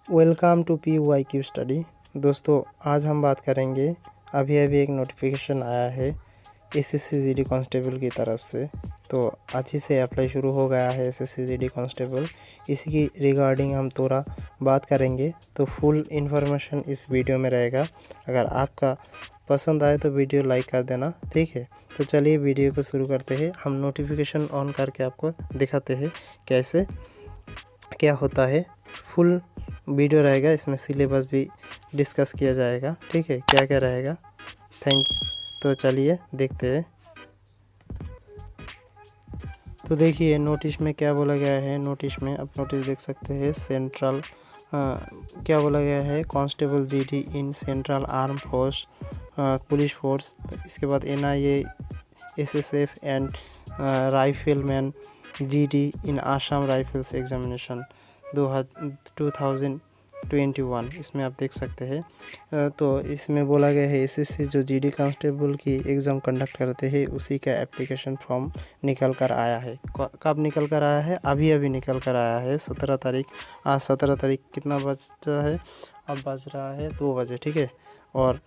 Welcome to PYQ study. दोस्तों, आज हम बात करेंगे, अभी एक नोटिफिकेशन आया है SSC GD कांस्टेबल की तरफ से। तो आज ही से अप्लाई शुरू हो गया है SSC GD कांस्टेबल। इसी की रिगार्डिंग हम थोड़ा बात करेंगे, तो फुल इन्फॉर्मेशन इस वीडियो में रहेगा। अगर आपका पसंद आए तो वीडियो लाइक कर देना, ठीक है। तो चलिए वीडियो को शुरू करते हैं। हम नोटिफिकेशन ऑन करके आपको दिखाते हैं कैसे क्या होता है। फुल वीडियो रहेगा, इसमें सिलेबस भी डिस्कस किया जाएगा, ठीक है, क्या क्या रहेगा। Thank you. तो चलिए देखते हैं। तो देखिए नोटिस में क्या बोला गया है। नोटिस में आप नोटिस देख सकते हैं। सेंट्रल क्या बोला गया है, constable GD in central arm force police force. इसके बाद NIA SSF and rifleman GD in Assam rifles examination 2021। इसमें आप देख सकते हैं। तो इसमें बोला गया है SSC जो GD कांस्टेबल की एग्ज़ाम कंडक्ट करते हैं, उसी का एप्लीकेशन फॉर्म निकल कर आया है। कब निकल कर आया है? अभी निकल कर आया है, 17 तारीख। आज 17 तारीख कितना बज रहा है? अब बज रहा है 2 बजे, ठीक है। और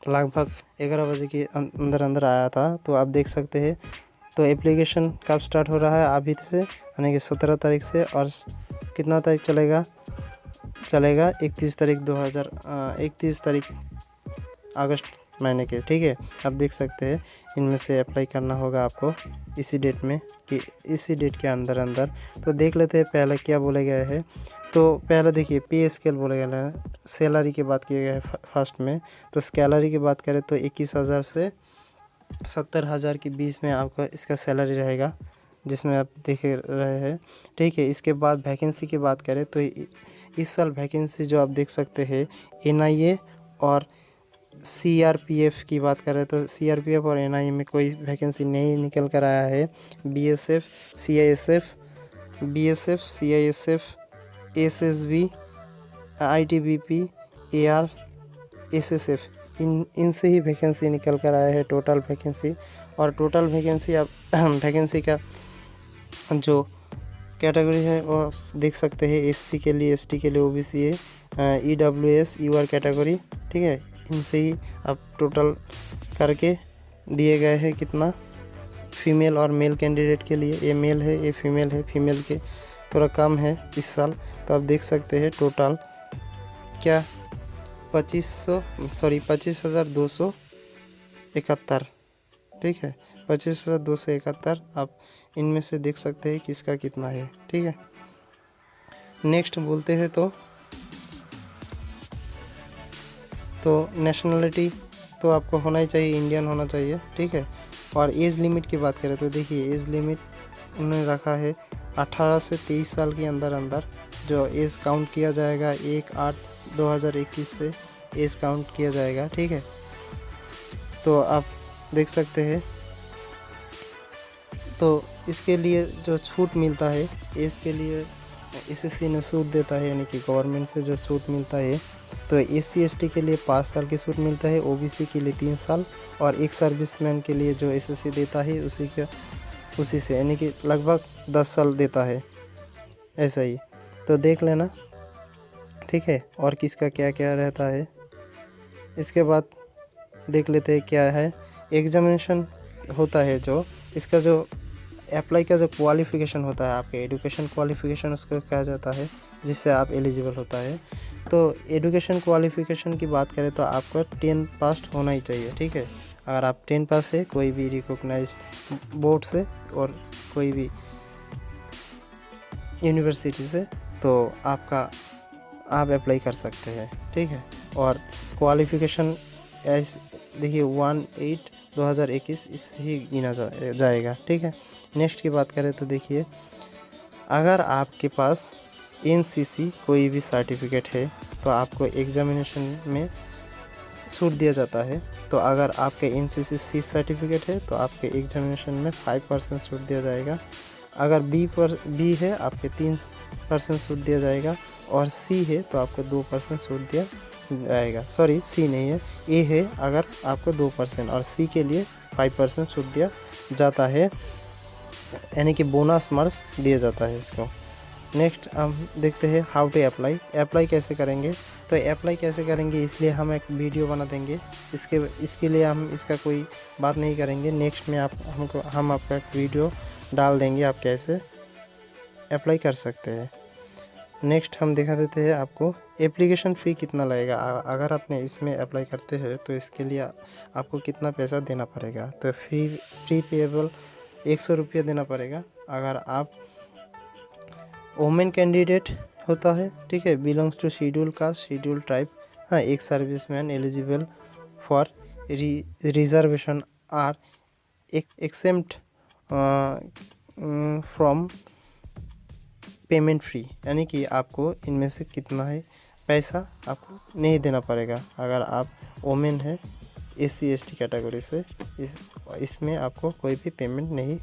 लगभग 11 बजे के अंदर आया था। तो आप देख सकते हैं। तो एप्लीकेशन कब स्टार्ट हो रहा है? अभी से, यानी कि 17 तारीख से। और कितना तारीख चलेगा? 31 तारीख अगस्त महीने के, ठीक है। आप देख सकते हैं। इनमें से अप्लाई करना होगा आपको इसी डेट में, कि इसी डेट के अंदर। तो देख लेते हैं पहले क्या बोला गया है। तो पहले देखिए पे स्केल बोला गया है। सैलरी की बात किया गया है फर्स्ट में। तो सैलरी की बात करें तो 21,000 से 70,000 के बीच में आपका इसका सैलरी रहेगा, जिसमें आप देख रहे हैं, ठीक है। इसके बाद वैकेंसी की बात करें तो इस साल वैकेंसी जो आप देख सकते हैं, NIA और CRPF की बात करें तो CRPF और NIA में कोई वैकेंसी नहीं निकल कर आया है। BSF, CISF, SSB, ITBP, AR, SSF, इनसे ही वैकेंसी निकल कर आया है, टोटल वैकेंसी। और टोटल वैकेंसी आप वैकेंसी का जो कैटेगरी है वो देख सकते हैं। SC के लिए, ST के लिए OBC है, EWS UR कैटेगरी, ठीक है। इनसे ही आप टोटल करके दिए गए हैं कितना। फीमेल और मेल कैंडिडेट के लिए, ये मेल है, ये फीमेल है। फीमेल के थोड़ा कम है इस साल। तो आप देख सकते हैं टोटल क्या 25,271, ठीक है, 25,271। आप इनमें से देख सकते हैं किसका कितना है, ठीक है। नेक्स्ट बोलते हैं तो नेशनलिटी तो आपको होना ही चाहिए, इंडियन होना चाहिए, ठीक है। और एज लिमिट की बात करें तो देखिए एज लिमिट उन्होंने रखा है 18 से 23 साल के अंदर जो एज काउंट किया जाएगा। 1/8/2021 से एज काउंट किया जाएगा, ठीक है। तो आप देख सकते हैं। तो इसके लिए जो छूट मिलता है, इसके लिए SSC ने छूट देता है, यानी कि गवर्नमेंट से जो छूट मिलता है। तो SC ST के लिए 5 साल की छूट मिलता है, OBC के लिए 3 साल, और एक सर्विसमैन के लिए जो SSC देता है उसी से, यानी कि लगभग 10 साल देता है, ऐसा ही। तो देख लेना, ठीक है। और किसका क्या क्या रहता है, इसके बाद देख लेते हैं क्या है। एग्जामिनेशन होता है जो इसका जो अप्लाई का जो क्वालिफ़िकेशन होता है, आपके एजुकेशन क्वालिफ़िकेशन उसको कहा जाता है, जिससे आप एलिजिबल होता है। तो एजुकेशन क्वालिफ़िकेशन की बात करें तो आपका 10 पास होना ही चाहिए, ठीक है। अगर आप 10 पास है कोई भी रिकॉग्नाइज बोर्ड से और कोई भी यूनिवर्सिटी से, तो आप अप्लाई कर सकते हैं, ठीक है। और क्वालिफ़िकेशन देखिए 1/8/2021 इससे ही गिना जाएगा, ठीक है। नेक्स्ट की बात करें तो देखिए, अगर आपके पास NCC कोई भी सर्टिफिकेट है तो आपको एग्जामिनेशन में छूट दिया जाता है। तो अगर आपके NCC C सर्टिफिकेट है तो आपके एग्जामिनेशन में 5% छूट दिया जाएगा। अगर B है आपके 3% छूट दिया जाएगा, और C है तो आपको 2% छूट दिया जाएगा। सॉरी, C नहीं है, A है। अगर आपको 2% और C के लिए 5% छूट दिया जाता है, यानी कि बोनस मार्क्स दिया जाता है इसको। नेक्स्ट हम देखते हैं हाउ टू अप्लाई कैसे करेंगे। तो अप्लाई कैसे करेंगे इसलिए हम एक वीडियो बना देंगे, इसके लिए हम इसका कोई बात नहीं करेंगे। नेक्स्ट में हम आपका एक वीडियो डाल देंगे आप कैसे अप्लाई कर सकते हैं। नेक्स्ट हम दिखा देते हैं आपको एप्लीकेशन फ़ी कितना लगेगा। अगर आपने इसमें अप्लाई करते हैं तो इसके लिए आपको कितना पैसा देना पड़ेगा। तो फ्री पेएबल 100 रुपया देना पड़ेगा। अगर आप वोमेन कैंडिडेट होता है, ठीक है, belongs to schedule caste schedule tribe, हाँ, एक serviceman eligible for reservation are exempt from payment free, यानी कि आपको इनमें से कितना है पैसा आपको नहीं देना पड़ेगा। अगर आप वोमेन है SC ST कैटेगरी से, इसमें आपको कोई भी पेमेंट नहीं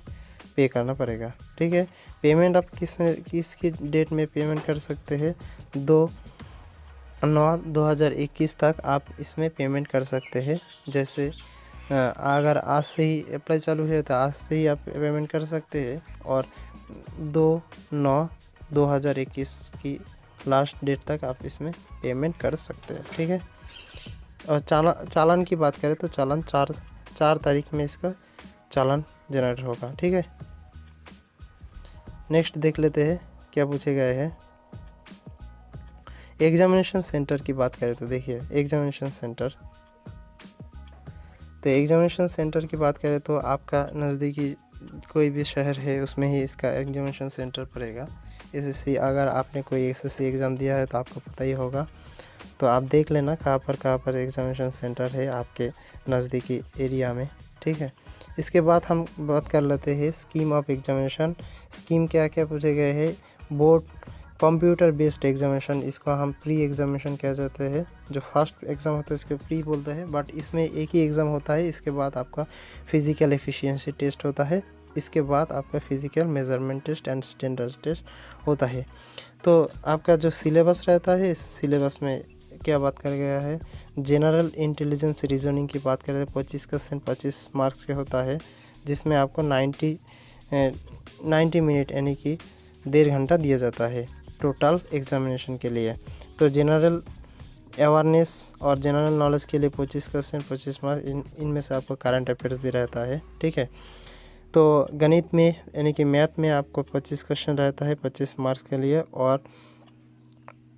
पे करना पड़ेगा, ठीक है। पेमेंट आप किसकी डेट में पेमेंट कर सकते हैं, 2/9/2021 तक आप इसमें पेमेंट कर सकते हैं। जैसे अगर आज से ही अप्लाई चालू है तो आज से ही आप पेमेंट कर सकते हैं, और 2/9/2021 की लास्ट डेट तक आप इसमें पेमेंट कर सकते हैं, ठीक है। और चालान की बात करें तो चालान 4 तारीख में इसका चालान जनरेट होगा, ठीक है। नेक्स्ट देख लेते हैं क्या पूछे गए हैं। एग्जामिनेशन सेंटर की बात करें तो देखिए एग्जामिनेशन सेंटर की बात करें तो आपका नज़दीकी कोई भी शहर है उसमें ही इसका एग्जामिनेशन सेंटर पड़ेगा। SSC, अगर आपने कोई SSC एग्ज़ाम दिया है तो आपको पता ही होगा, तो आप देख लेना कहाँ पर एग्जामिनेशन सेंटर है आपके नज़दीकी एरिया में, ठीक है। इसके बाद हम बात कर लेते हैं स्कीम ऑफ एग्जामिनेशन। स्कीम क्या क्या पूछे गए हैं। बोर्ड कंप्यूटर बेस्ड एग्जामिनेशन, इसको हम प्री एग्जामिनेशन कह जाते हैं। जो फर्स्ट एग्ज़ाम होता है इसको प्री बोलते हैं, बट इसमें एक ही एग्ज़ाम होता है। इसके बाद आपका फिज़िकल एफिशिएंसी टेस्ट होता है, इसके बाद आपका physical measurement test and standard test होता है। तो आपका जो सिलेबस रहता है, इस सिलेबस में क्या बात कर गया है, जनरल इंटेलिजेंस रीजनिंग की बात करें तो 25 क्वेश्चन 25 मार्क्स के होता है, जिसमें आपको 90 मिनट यानी कि 1.5 घंटा दिया जाता है टोटल एग्जामिनेशन के लिए। तो जनरल अवेयरनेस और जनरल नॉलेज के लिए 25 क्वेश्चन 25 मार्क्स, इनमें से आपको करंट अफेयर्स भी रहता है, ठीक है। तो गणित में यानी कि मैथ में आपको 25 क्वेश्चन रहता है 25 मार्क्स के लिए, और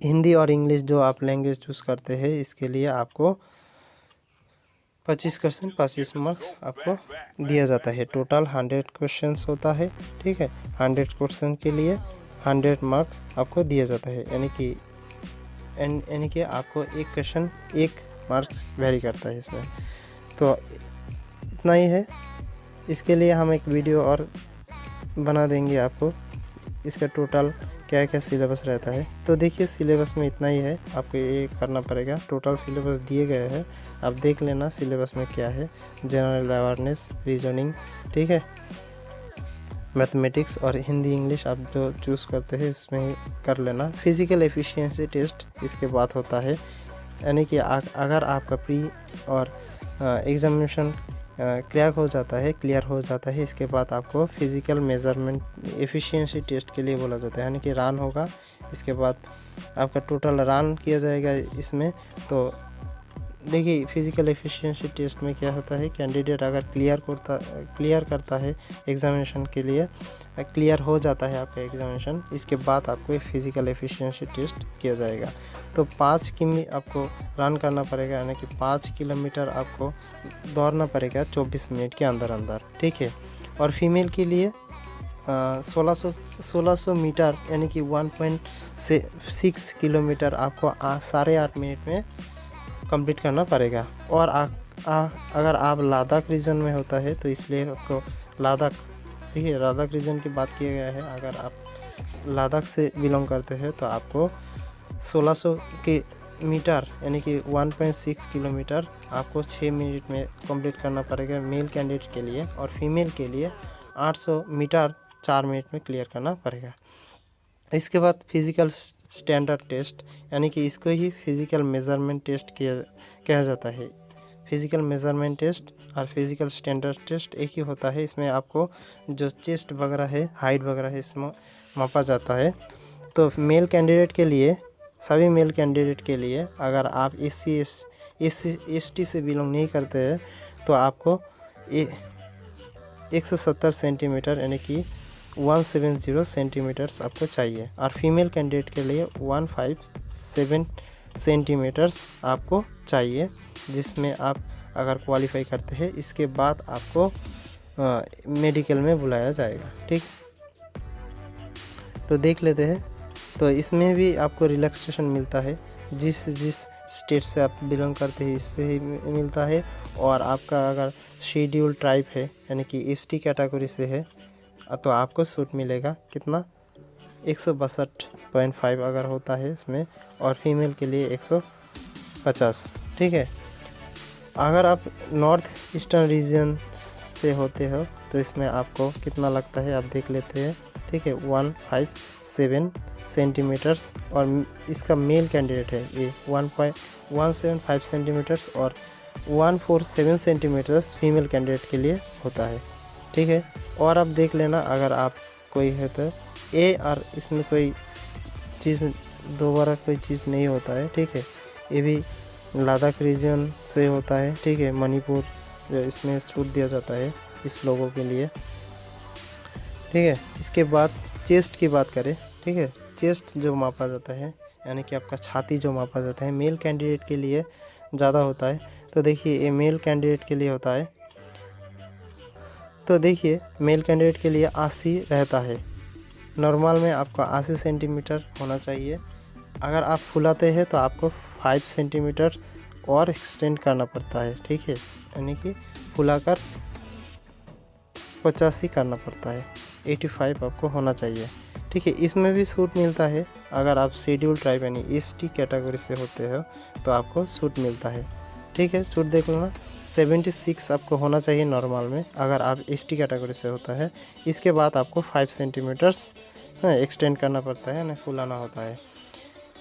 हिंदी और इंग्लिश जो आप लैंग्वेज चूज़ करते हैं इसके लिए आपको 25 क्वेश्चन 25 मार्क्स आपको दिया जाता है। टोटल 100 क्वेश्चंस होता है, ठीक है। 100 क्वेश्चन के लिए 100 मार्क्स आपको दिया जाता है, यानी कि आपको एक क्वेश्चन 1 मार्क्स वेरी करता है इसमें। तो इतना ही है। इसके लिए हम एक वीडियो और बना देंगे आपको, इसका टोटल क्या क्या सिलेबस रहता है। तो देखिए सिलेबस में इतना ही है, आपको ये करना पड़ेगा। टोटल सिलेबस दिए गए हैं, आप देख लेना सिलेबस में क्या है। जनरल अवेयरनेस, रीजनिंग, ठीक है, मैथमेटिक्स और हिंदी इंग्लिश आप जो चूज़ करते हैं इसमें कर लेना। फिज़िकल एफिशिएंसी टेस्ट इसके बाद होता है, यानी कि अगर आपका प्री और एग्जामिनेशन क्लियर हो जाता है, इसके बाद आपको फिज़िकल मेजरमेंट एफिशिएंसी टेस्ट के लिए बोला जाता है, यानी कि रन होगा। इसके बाद आपका टोटल रन किया जाएगा इसमें। तो देखिए फिज़िकल एफिशिएंसी टेस्ट में क्या होता है, कैंडिडेट अगर क्लियर करता है एग्जामिनेशन के लिए, क्लियर हो जाता है आपका एग्जामिनेशन, इसके बाद आपको फिज़िकल एफिशिएंसी टेस्ट किया जाएगा। तो 5 किमी आपको रन करना पड़ेगा, यानी कि 5 किलोमीटर आपको दौड़ना पड़ेगा 24 मिनट के अंदर, ठीक है। और फीमेल के लिए 1600 मीटर यानी कि 1.6 किलोमीटर आपको 8.5 मिनट में कंप्लीट करना पड़ेगा। और अगर आप लद्दाख रीजन में होता है तो इसलिए आपको लद्दाख, ठीक है, लद्दाख रीजन की बात किया गया है। अगर आप लद्दाख से बिलोंग करते हैं तो आपको 1600 मीटर यानी कि 1.6 किलोमीटर आपको 6 मिनट में कंप्लीट करना पड़ेगा मेल कैंडिडेट के लिए, और फीमेल के लिए 800 मीटर 4 मिनट में क्लियर करना पड़ेगा। इसके बाद फिज़िकल स्टैंडर्ड टेस्ट, यानी कि इसको ही फिज़िकल मेजरमेंट टेस्ट कहा जाता है। फिज़िकल मेजरमेंट टेस्ट और फिज़िकल स्टैंडर्ड टेस्ट एक ही होता है। इसमें आपको जो चेस्ट वगैरह है, हाइट वगैरह है, इसमें मापा जाता है। तो मेल कैंडिडेट के लिए, सभी मेल कैंडिडेट के लिए, अगर आप SC/ST से बिलोंग नहीं करते हैं तो आपको 170 सेंटीमीटर यानी कि 170 सेंटीमीटर्स आपको चाहिए, और फीमेल कैंडिडेट के लिए 157 सेंटीमीटर्स आपको चाहिए, जिसमें आप अगर क्वालिफाई करते हैं इसके बाद आपको मेडिकल में बुलाया जाएगा। ठीक, तो देख लेते हैं। तो इसमें भी आपको रिलैक्सेशन मिलता है, जिस स्टेट से आप बिलोंग करते हैं इससे ही मिलता है। और आपका अगर शेड्यूल ट्राइब है यानी कि ST कैटेगरी से है तो आपको छूट मिलेगा कितना, 162.5 अगर होता है इसमें, और फीमेल के लिए 150। ठीक है, अगर आप नॉर्थ ईस्टर्न रीजन से होते हो तो इसमें आपको कितना लगता है आप देख लेते हैं। ठीक है, 157 सेंटीमीटर्स, और इसका मेल कैंडिडेट है ये 1.175 सेंटीमीटर्स, और 147 सेंटीमीटर्स फीमेल कैंडिडेट के लिए होता है। ठीक है, और आप देख लेना अगर आप कोई है तो और इसमें कोई चीज़ दोबारा कोई चीज़ नहीं होता है। ठीक है, ये भी लद्दाख रीजन से होता है। ठीक है, मणिपुर इसमें छूट दिया जाता है इस लोगों के लिए। ठीक है, इसके बाद चेस्ट की बात करें। ठीक है, चेस्ट जो मापा जाता है यानी कि आपका छाती जो मापा जाता है मेल कैंडिडेट के लिए ज़्यादा होता है। तो देखिए ये मेल कैंडिडेट के लिए होता है, तो देखिए मेल कैंडिडेट के लिए 80 रहता है। नॉर्मल में आपका 80 सेंटीमीटर होना चाहिए। अगर आप फुलाते हैं तो आपको 5 सेंटीमीटर और एक्सटेंड करना पड़ता है। ठीक है, यानी कि फुलाकर 85 करना पड़ता है, 85 आपको होना चाहिए। ठीक है, इसमें भी छूट मिलता है। अगर आप शेड्यूल ट्राइब यानी ST कैटेगरी से होते हो तो आपको छूट मिलता है। ठीक है, छूट देख लेना, 76 आपको होना चाहिए नॉर्मल में अगर आप ST कैटेगरी से होता है। इसके बाद आपको 5 सेंटीमीटर्स एक्सटेंड करना पड़ता है यानी फुलाना होता है।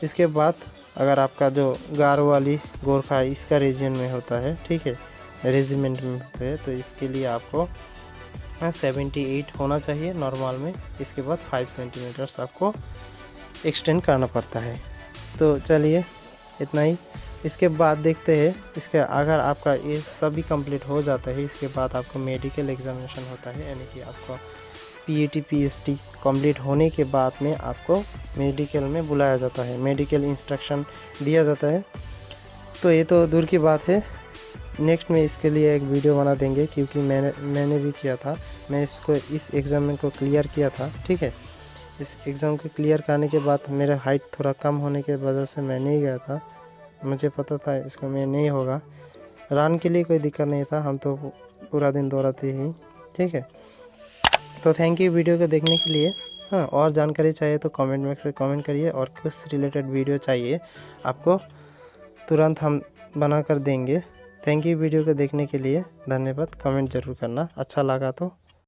इसके बाद अगर आपका जो गारो वाली गोरखा इसका रीजन में होता है, ठीक है, रेजिमेंट में होता है, तो इसके लिए आपको 78 होना चाहिए नॉर्मल में। इसके बाद 5 सेंटीमीटर्स आपको एक्सटेंड करना पड़ता है। तो चलिए इतना ही। इसके बाद देखते हैं, इसके अगर आपका ये सभी कंप्लीट हो जाता है इसके बाद आपको मेडिकल एग्जामिनेशन होता है, यानी कि आपको PAT PST कंप्लीट होने के बाद में आपको मेडिकल में बुलाया जाता है, मेडिकल इंस्ट्रक्शन दिया जाता है। तो ये तो दूर की बात है, नेक्स्ट में इसके लिए एक वीडियो बना देंगे, क्योंकि मैंने भी किया था, मैं इस एग्ज़ाम को क्लियर किया था। ठीक है, इस एग्ज़ाम को क्लियर करने के बाद मेरा हाइट थोड़ा कम होने की वजह से मैं नहीं गया था, मुझे पता था इसको में नहीं होगा। रन के लिए कोई दिक्कत नहीं था, हम तो पूरा दिन दौड़ाते ही। ठीक है, तो थैंक यू वीडियो को देखने के लिए। हाँ, और जानकारी चाहिए तो कमेंट में से कमेंट करिए, और कुछ रिलेटेड वीडियो चाहिए आपको तुरंत हम बना कर देंगे। थैंक यू वीडियो को देखने के लिए, धन्यवाद। कमेंट ज़रूर करना, अच्छा लगा तो